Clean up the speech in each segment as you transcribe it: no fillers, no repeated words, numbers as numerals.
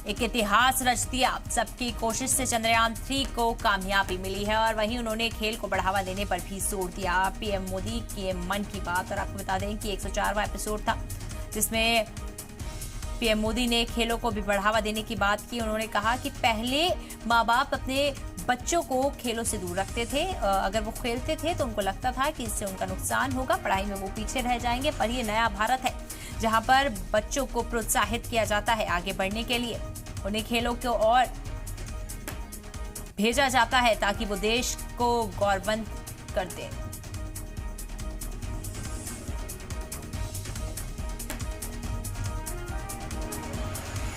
एक इतिहास रच दिया। सबकी कोशिश से चंद्रयान 3 को कामयाबी मिली है और वहीं उन्होंने खेल को बढ़ावा देने पर भी जोर दिया। पीएम मोदी के मन की बात, और आपको बता दें कि 104वां एपिसोड था जिसमें पीएम मोदी ने खेलों को भी बढ़ावा देने की बात की। उन्होंने कहा कि पहले माँ बाप अपने बच्चों को खेलों से दूर रखते थे। अगर वो खेलते थे तो उनको लगता था कि इससे उनका नुकसान होगा, पढ़ाई में वो पीछे रह जाएंगे। पर ये नया भारत है जहां पर बच्चों को प्रोत्साहित किया जाता है आगे बढ़ने के लिए। उन्हें खेलों को और भेजा जाता है ताकि वो देश को गौरवंत कर दे।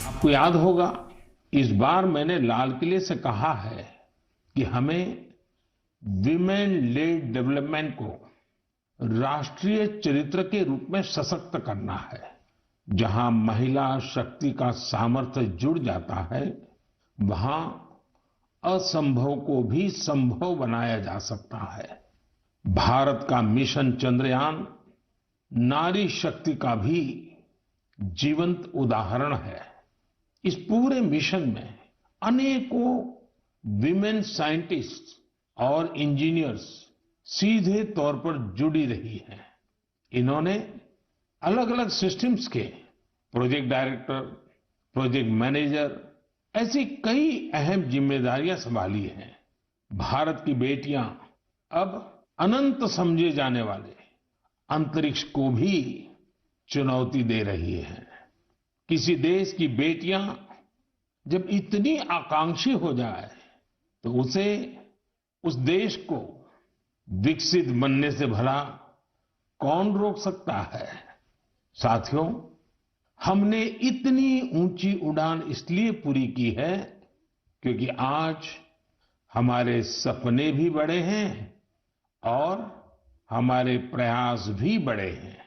आपको याद होगा, इस बार मैंने लाल किले से कहा है कि हमें विमेन लेड डेवलपमेंट को राष्ट्रीय चरित्र के रूप में सशक्त करना है। जहां महिला शक्ति का सामर्थ्य जुड़ जाता है, वहां असंभव को भी संभव बनाया जा सकता है। भारत का मिशन चंद्रयान नारी शक्ति का भी जीवंत उदाहरण है। इस पूरे मिशन में अनेकों विमेन साइंटिस्ट और इंजीनियर्स सीधे तौर पर जुड़ी रही हैं। इन्होंने अलग अलग सिस्टम्स के प्रोजेक्ट डायरेक्टर, प्रोजेक्ट मैनेजर, ऐसी कई अहम जिम्मेदारियां संभाली हैं। भारत की बेटियां अब अनंत समझे जाने वाले अंतरिक्ष को भी चुनौती दे रही हैं। किसी देश की बेटियां जब इतनी आकांक्षी हो जाए तो उस देश को विकसित बनने से भला कौन रोक सकता है। साथियों, हमने इतनी ऊंची उड़ान इसलिए पूरी की है क्योंकि आज हमारे सपने भी बड़े हैं और हमारे प्रयास भी बड़े हैं।